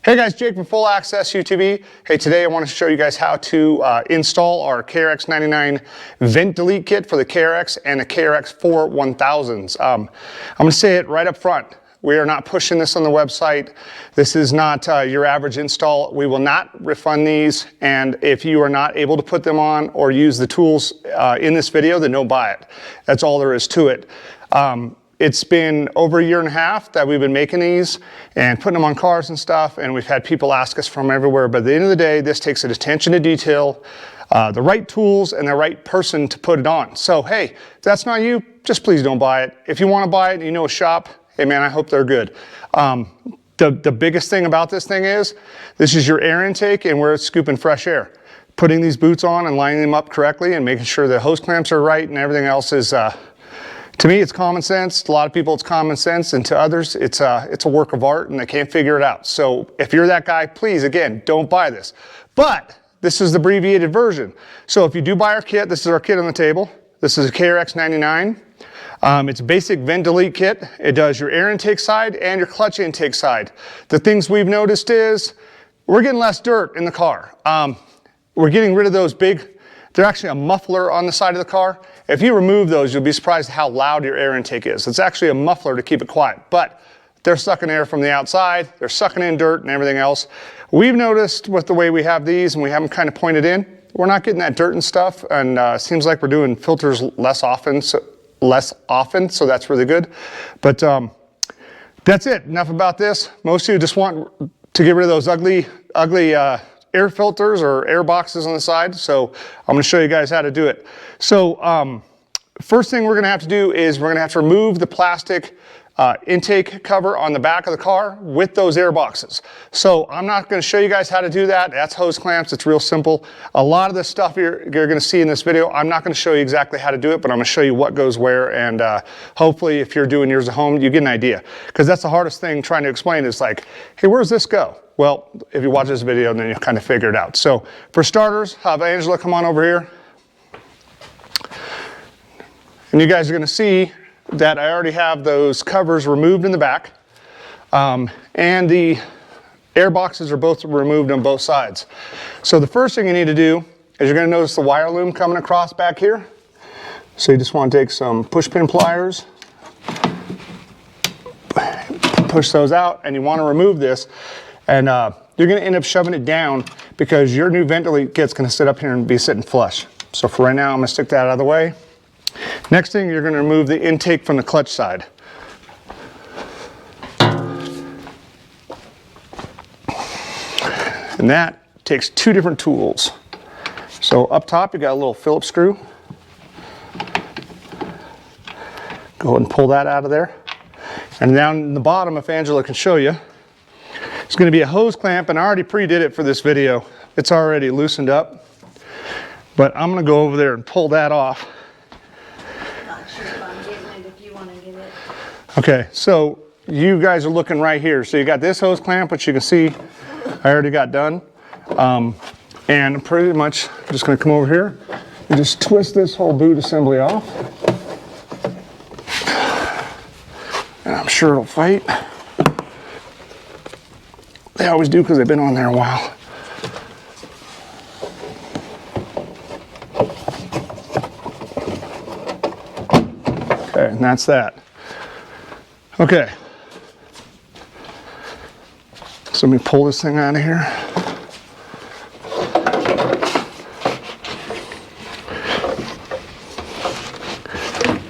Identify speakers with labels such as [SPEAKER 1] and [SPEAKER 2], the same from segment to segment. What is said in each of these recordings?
[SPEAKER 1] Hey guys, Jake from Full Access UTV. Hey, today I want to show you guys how to install our KRX99 vent delete kit for the KRX and the KRX4 1000s. I'm going to say it right up front. We are not pushing this on the website. This is not your average install. We will not refund these, and if you are not able to put them on or use the tools in this video, then don't buy it. That's all there is to it. It's been over a year and a half that we've been making these and putting them on cars and stuff, and we've had people ask us from everywhere, but at the end of the day, this takes an attention to detail, the right tools, and the right person to put it on. So hey, if that's not you, just please don't buy it. If you want to buy it and you know a shop, hey man, I hope they're good. The biggest thing about this thing is, this is your air intake and where it's scooping fresh air. Putting these boots on and lining them up correctly and making sure the hose clamps are right and everything else is, to me, it's common sense. To a lot of people, it's common sense, and to others, it's a work of art, and they can't figure it out. So if you're that guy, please, again, don't buy this. But this is the abbreviated version. So if you do buy our kit, this is our kit on the table. This is a KRX99. It's a basic vent delete kit. It does your air intake side and your clutch intake side. The things we've noticed is we're getting less dirt in the car. We're getting rid of those big, they're actually a muffler on the side of the car. If you remove those, you'll be surprised how loud your air intake is. It's actually a muffler to keep it quiet, but they're sucking air from the outside, they're sucking in dirt and everything else. We've noticed with the way we have these, and we have them kind of pointed in, we're not getting that dirt and stuff, and it seems like we're doing filters less often, so that's really good. But that's it, enough about this. Most of you just want to get rid of those ugly air filters or air boxes on the side, so I'm going to show you guys how to do it. So first thing we're going to have to do is we're going to have to remove the plastic intake cover on the back of the car with those air boxes. So I'm not going to show you guys how to do that. That's hose clamps. It's real simple. A lot of the stuff you're going to see in this video, I'm not going to show you exactly how to do it, but I'm going to show you what goes where, and hopefully if you're doing yours at home, you get an idea. Because that's the hardest thing trying to explain is like, hey, where's this go? Well, if you watch this video, then you'll kind of figure it out. So for starters, have Angela come on over here. And you guys are going to see that I already have those covers removed in the back. And the air boxes are both removed on both sides. So the first thing you need to do is you're going to notice the wire loom coming across back here. So you just want to take some push pin pliers, push those out, and you want to remove this. And you're going to end up shoving it down because your new vent delete kit's going to sit up here and be sitting flush. So for right now, I'm going to stick that out of the way. Next thing, you're going to remove the intake from the clutch side. And that takes two different tools. So up top, you got a little Phillips screw. Go ahead and pull that out of there. And down in the bottom, if Angela can show you, it's going to be a hose clamp, and I already pre-did it for this video. It's already loosened up, but I'm going to go over there and pull that off.
[SPEAKER 2] Not sure if I'm getting it if you want to get it.
[SPEAKER 1] Okay, so you guys are looking right here. So you got this hose clamp, which you can see I already got done. And pretty much I'm just going to come over here and just twist this whole boot assembly off. And I'm sure it'll fight. They always do because they've been on there a while. Okay, and that's that. Okay. So let me pull this thing out of here.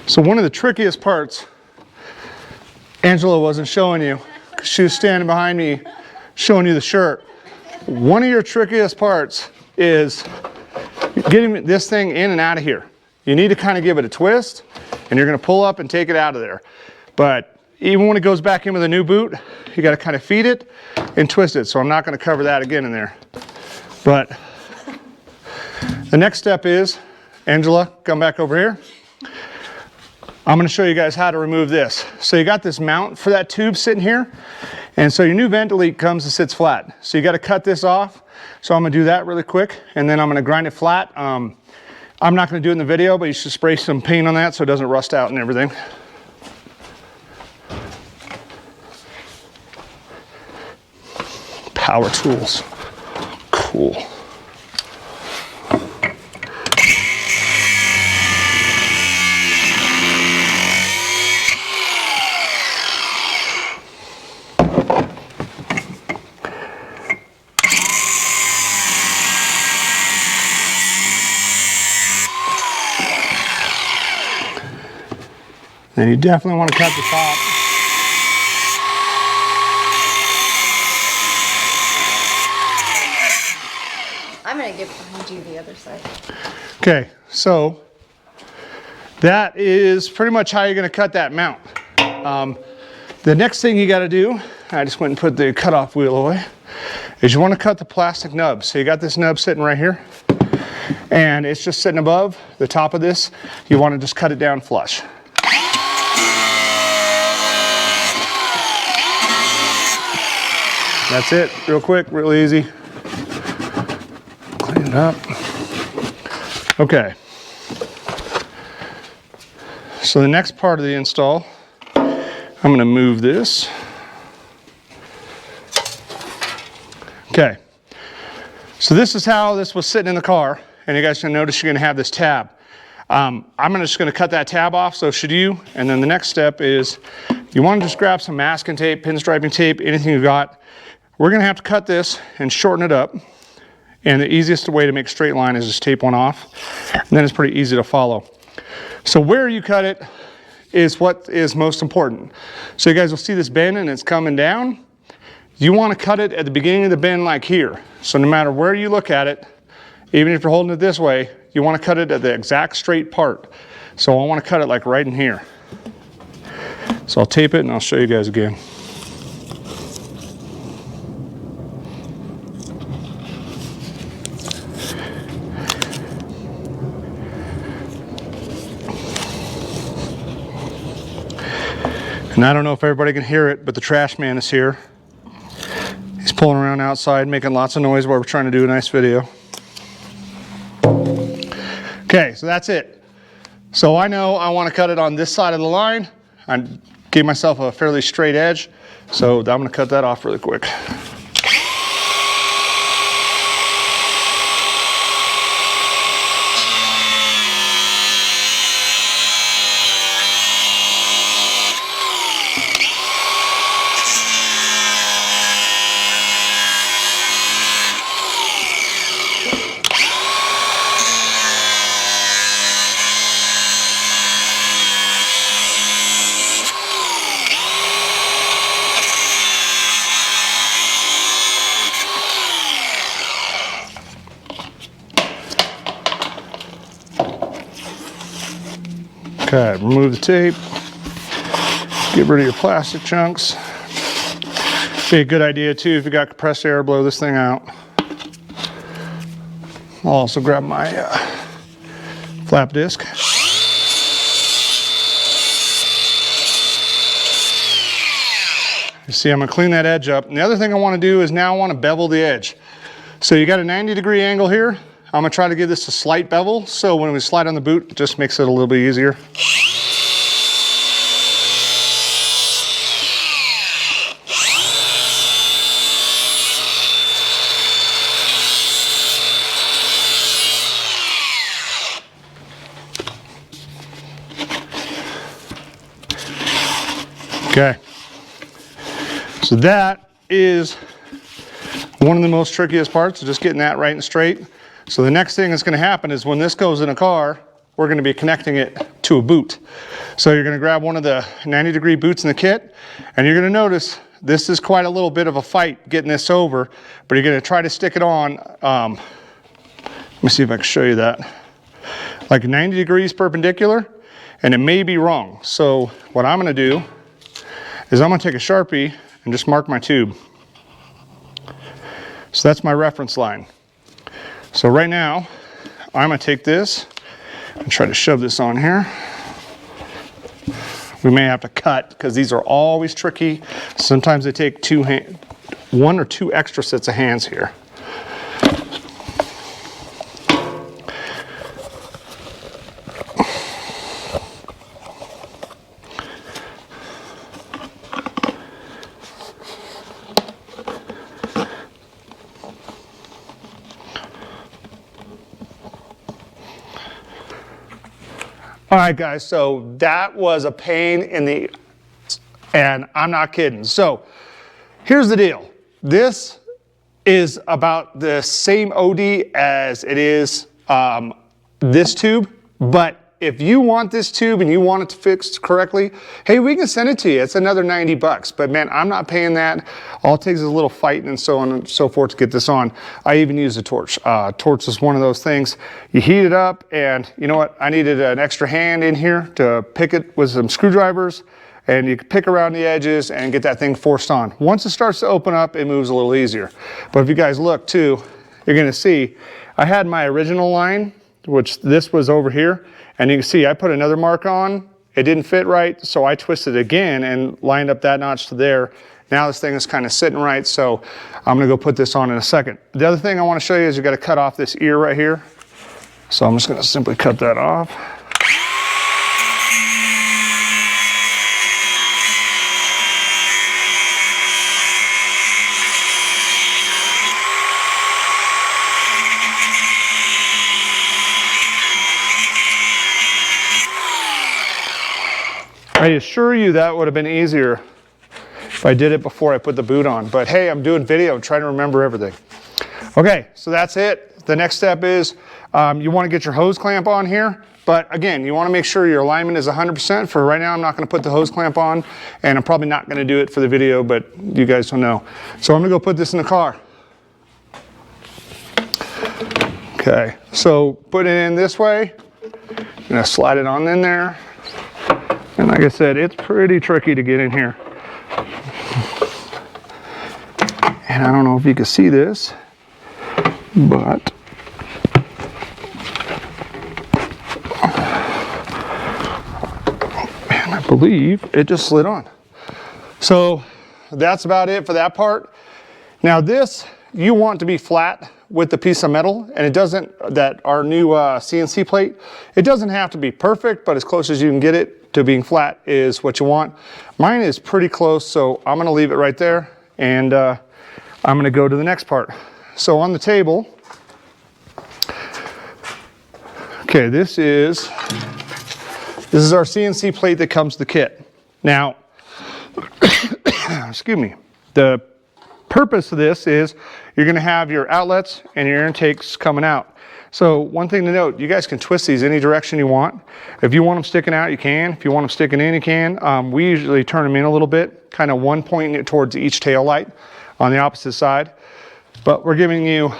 [SPEAKER 1] So one of the trickiest parts, Angela wasn't showing you, because she was standing behind me showing you the shirt. One of your trickiest parts is getting this thing in and out of here. You need to kind of give it a twist, and you're going to pull up and take it out of there. But even when it goes back in with a new boot, you got to kind of feed it and twist it. So I'm not going to cover that again in there. But the next step is, Angela, come back over here. I'm going to show you guys how to remove this. So you got this mount for that tube sitting here. And so your new vent delete comes and sits flat. So you got to cut this off. So I'm going to do that really quick, and then I'm going to grind it flat. I'm not going to do it in the video, but you should spray some paint on that so it doesn't rust out and everything. power tools. Cool. Then you definitely want to cut the top.
[SPEAKER 2] I'm gonna get behind you the other side.
[SPEAKER 1] Okay, so that is pretty much how you're going to cut that mount. The next thing you got to do, I just went and put the cutoff wheel away, is you want to cut the plastic nub. So you got this nub sitting right here, and it's just sitting above the top of this. You want to just cut it down flush. That's it, real quick, real easy. Clean it up. Okay. So the next part of the install, I'm going to move this. Okay. So this is how this was sitting in the car, and you guys can notice you're going to have this tab. I'm just going to cut that tab off, so should you. And then the next step is you want to just grab some masking tape, pinstriping tape, anything you've got. We're going to have to cut this and shorten it up. And the easiest way to make a straight line is just tape one off. And then it's pretty easy to follow. So where you cut it is what is most important. So you guys will see this bend and it's coming down. You want to cut it at the beginning of the bend like here. So no matter where you look at it, even if you're holding it this way, you want to cut it at the exact straight part. So I want to cut it like right in here. So I'll tape it and I'll show you guys again. And I don't know if everybody can hear it, but the trash man is here. He's pulling around outside, making lots of noise while we're trying to do a nice video. Okay, so that's it. So I know I want to cut it on this side of the line. I gave myself a fairly straight edge, so I'm going to cut that off really quick. Okay, remove the tape, get rid of your plastic chunks. Be a good idea too if you got compressed air, blow this thing out. I'll also grab my flap disc. You see, I'm gonna clean that edge up. And the other thing I wanna do is now I wanna bevel the edge. So you got a 90-degree angle here. I'm gonna try to give this a slight bevel, so when we slide on the boot, it just makes it a little bit easier. Okay, so that is one of the most trickiest parts, just getting that right and straight. So the next thing that's going to happen is when this goes in a car, we're going to be connecting it to a boot. So you're going to grab one of the 90-degree boots in the kit, and you're going to notice this is quite a little bit of a fight getting this over, but you're going to try to stick it on, let me see if I can show you that, like 90 degrees perpendicular, and it may be wrong. So what I'm going to do is I'm going to take a Sharpie and just mark my tube. So that's my reference line. So right now, I'm going to take this and try to shove this on here. We may have to cut because these are always tricky. Sometimes they take one or two extra sets of hands here. All right, guys, so that was a pain in the, and I'm not kidding. So here's the deal. This is about the same OD as it is this tube, but if you want this tube and you want it to fix correctly, hey, we can send it to you. It's another 90 bucks, but man, I'm not paying that. All it takes is a little fighting and so on and so forth to get this on. I even use a torch. Torch is one of those things. You heat it up, and you know what? I needed an extra hand in here to pick it with some screwdrivers, and you can pick around the edges and get that thing forced on. Once it starts to open up, it moves a little easier. But if you guys look too, you're gonna see, I had my original line, which this was over here, and you can see I put another mark on, it didn't fit right, so I twisted again and lined up that notch to there. Now this thing is kind of sitting right, so I'm gonna go put this on in a second. The other thing I wanna show you is you gotta cut off this ear right here. So I'm just gonna simply cut that off. I assure you that would have been easier if I did it before I put the boot on. But hey, I'm doing video, I'm trying to remember everything. Okay, so that's it. The next step is you want to get your hose clamp on here. But again, you want to make sure your alignment is 100%. For right now, I'm not going to put the hose clamp on, and I'm probably not going to do it for the video, but you guys don't know. So I'm going to go put this in the car. Okay, so put it in this way. I'm going to slide it on in there. And like I said, it's pretty tricky to get in here. And I don't know if you can see this, but man, I believe it just slid on. So that's about it for that part. Now this, you want to be flat with the piece of metal, and it doesn't, that our new CNC plate, it doesn't have to be perfect, but as close as you can get it to being flat is what you want. Mine is pretty close, so I'm gonna leave it right there, and I'm gonna go to the next part. So on the table, okay, this is our CNC plate that comes with the kit. Now, excuse me, the purpose of this is you're gonna have your outlets and your intakes coming out. So one thing to note, you guys can twist these any direction you want. If you want them sticking out, you can. If you want them sticking in, you can. We usually turn them in a little bit, kind of one pointing it towards each tail light on the opposite side. But we're giving you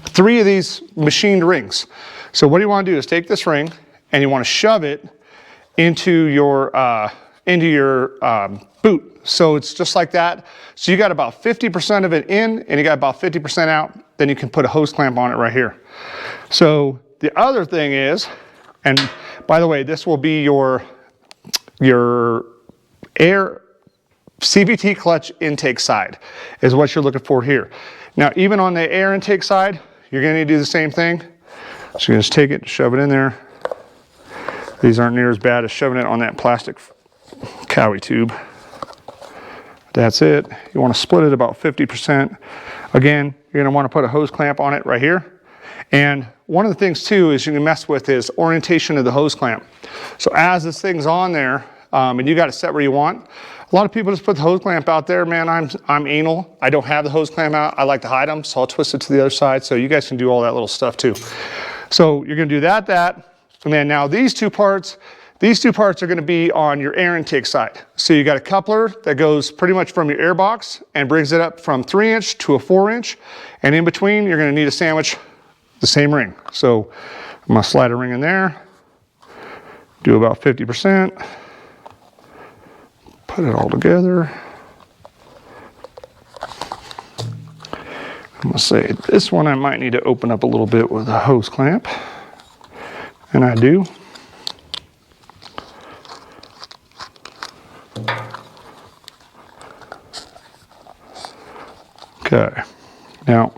[SPEAKER 1] 3 of these machined rings. So what you want to do is take this ring and you want to shove it into your boot. So it's just like that. So you got about 50% of it in and you got about 50% out. Then you can put a hose clamp on it right here. So the other thing is, and by the way, this will be your air CVT clutch intake side is what you're looking for here. Now, even on the air intake side, you're gonna do the same thing. So you just take it, shove it in there. These aren't near as bad as shoving it on that plastic Cowie tube. That's it. You want to split it about 50%. Again, you're going to want to put a hose clamp on it right here. And one of the things too is you can mess with is orientation of the hose clamp. So as this thing's on there, and you got it set where you want, a lot of people just put the hose clamp out there. Man, I'm anal. I don't have the hose clamp out. I like to hide them, so I'll twist it to the other side. So you guys can do all that little stuff too. So you're going to do that, and then now these two parts are going to be on your air intake side. So you got a coupler that goes pretty much from your air box and brings it up from 3-inch to a 4-inch. And in between, you're going to need a sandwich the same ring. So I'm going to slide a ring in there, do about 50%, put it all together. I'm going to say this one I might need to open up a little bit with a hose clamp. And I do. Okay, now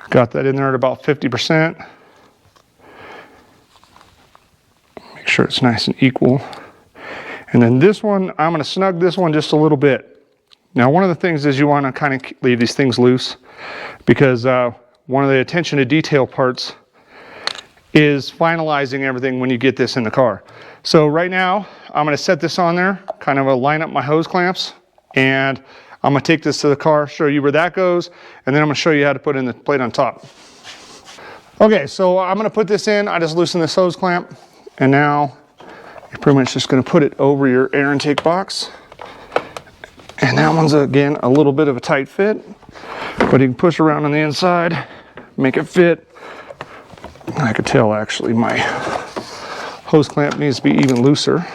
[SPEAKER 1] got that in there at about 50%. Make sure it's nice and equal. And then this one, I'm going to snug this one just a little bit. Now, one of the things is you want to kind of leave these things loose because one of the attention to detail parts is finalizing everything when you get this in the car. So right now, I'm gonna set this on there, kind of line up my hose clamps, and I'm gonna take this to the car, show you where that goes, and then I'm gonna show you how to put in the plate on top. Okay, so I'm gonna put this in. I just loosened this hose clamp, and now you're pretty much just gonna put it over your air intake box. And that one's, again, a little bit of a tight fit, but you can push around on the inside, make it fit. I could tell, actually, my hose clamp needs to be even looser.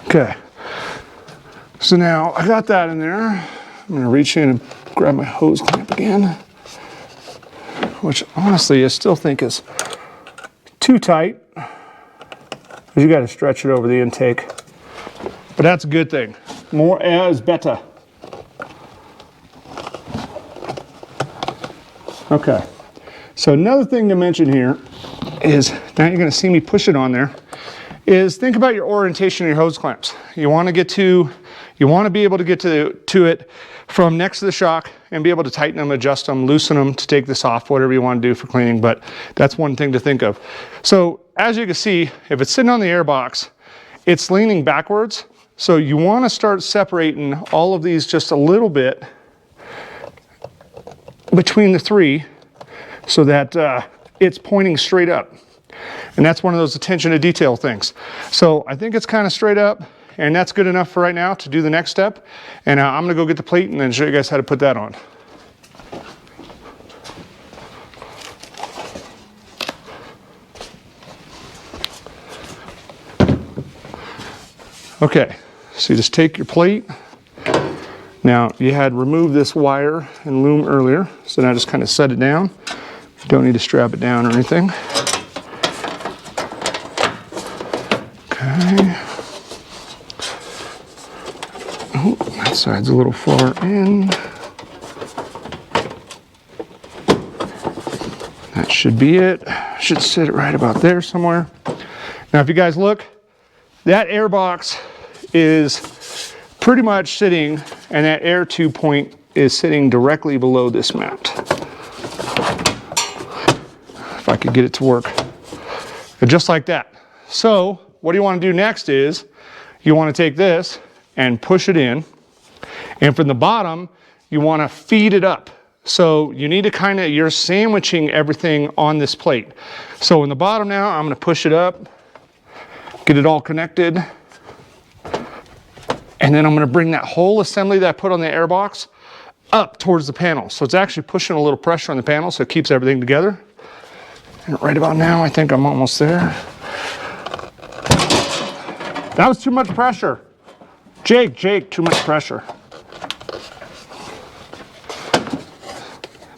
[SPEAKER 1] Okay, so now I got that in there. I'm gonna reach in and grab my hose clamp again, which honestly I still think is too tight. You gotta stretch it over the intake, but that's a good thing. More air is better. Okay, so another thing to mention here is, now you're gonna see me push it on there, is think about your orientation of your hose clamps. You want to be able to get to it from next to the shock and be able to tighten them, adjust them, loosen them to take this off, whatever you want to do for cleaning, but that's one thing to think of. So as you can see, if it's sitting on the air box, it's leaning backwards. So you want to start separating all of these just a little bit between the three so that it's pointing straight up. And that's one of those attention to detail things. So I think it's kind of straight up, and that's good enough for right now to do the next step. And I'm gonna go get the plate and then show you guys how to put that on. Okay, so you just take your plate. Now you had removed this wire and loom earlier, so now just kind of set it down. You don't need to strap it down or anything. Okay. Oh, that side's a little far in. That should be it. Should sit it right about there somewhere. Now, if you guys look, that air box is pretty much sitting, and that air tube point is sitting directly below this mount. If I could get it to work. And just like that. So, what you want to do next is, you want to take this and push it in, and from the bottom, you want to feed it up. So you need to you're sandwiching everything on this plate. So in the bottom now, I'm going to push it up, get it all connected, and then I'm going to bring that whole assembly that I put on the air box up towards the panel. So it's actually pushing a little pressure on the panel so it keeps everything together. And right about now, I think I'm almost there. That was too much pressure. Jake, too much pressure.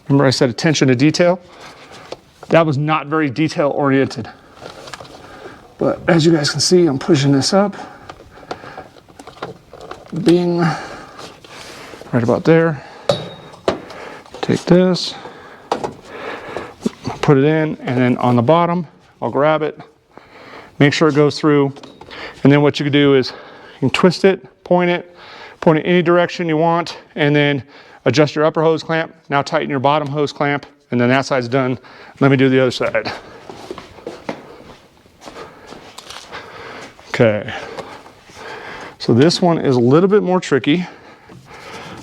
[SPEAKER 1] Remember I said attention to detail? That was not very detail oriented. But as you guys can see, I'm pushing this up. Bing. Right about there. Take this, put it in, and then on the bottom, I'll grab it, make sure it goes through. And then what you can do is you can twist it, point it any direction you want, and then adjust your upper hose clamp. Now tighten your bottom hose clamp, and then that side's done. Let me do the other side. Okay. So this one is a little bit more tricky.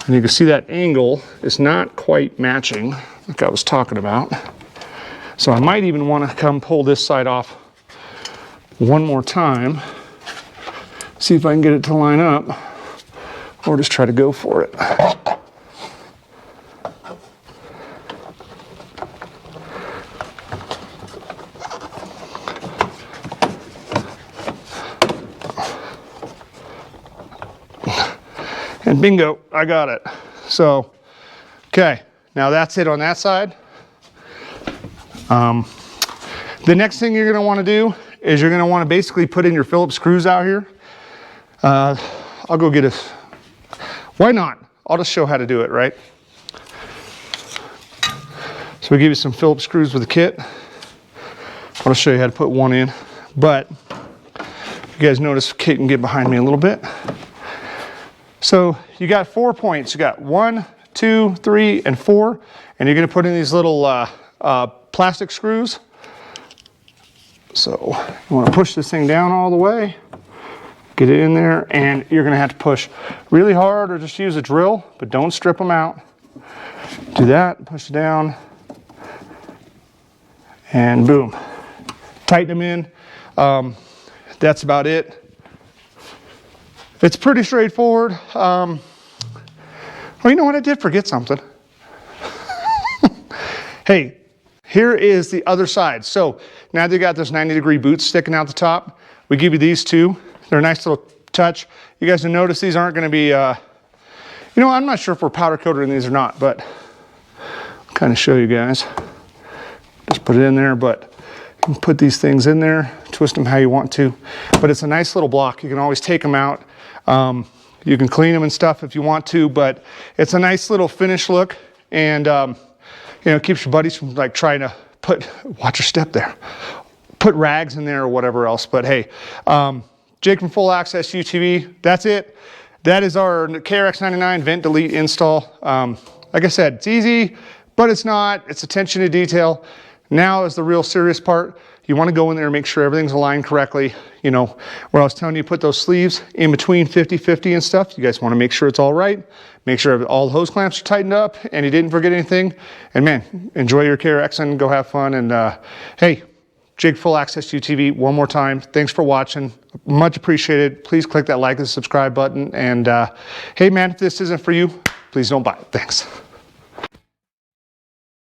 [SPEAKER 1] And you can see that angle is not quite matching, like I was talking about. So I might even want to come pull this side off one more time. See if I can get it to line up, or just try to go for it. And bingo, I got it. So, okay, now that's it on that side. The next thing you're gonna wanna do is you're gonna wanna basically put in your Phillips screws out here. I'll go get us. Why not? I'll just show how to do it, right? So we give you some Phillips screws with the kit. I'll show you how to put one in, but you guys notice Kate can get behind me a little bit. So you got 4 points. You got 1, 2, 3, and 4, and you're going to put in these little plastic screws. So you want to push this thing down all the way, get it in there, and you're going to have to push really hard or just use a drill, but don't strip them out. Do that, push it down, and boom. Tighten them in. That's about it. It's pretty straightforward. Well, you know what? I did forget something. Hey, here is the other side. So now they got this 90-degree boots sticking out the top. We give you these two. They're a nice little touch. You guys will notice these aren't going to be, you know, I'm not sure if we're powder coated in these or not, but I'll kind of show you guys. Just put it in there, but you can put these things in there, twist them how you want to. But it's a nice little block. You can always take them out. You can clean them and stuff if you want to, but it's a nice little finish look, and you know, it keeps your buddies from like trying to watch your step there, put rags in there or whatever else. But hey, Jake from Full Access UTV, that's it. That is our KRX99 vent delete install. Like I said, it's easy, but it's not. It's attention to detail. Now is the real serious part. You want to go in there and make sure everything's aligned correctly. You know, where I was telling you, put those sleeves in between 50-50 and stuff. You guys want to make sure it's all right. Make sure all the hose clamps are tightened up and you didn't forget anything. And man, enjoy your KRX and go have fun. And hey, Jake Full Access UTV, one more time. Thanks for watching. Much appreciated. Please click that like and subscribe button. And hey man, if this isn't for you, please don't buy it. Thanks.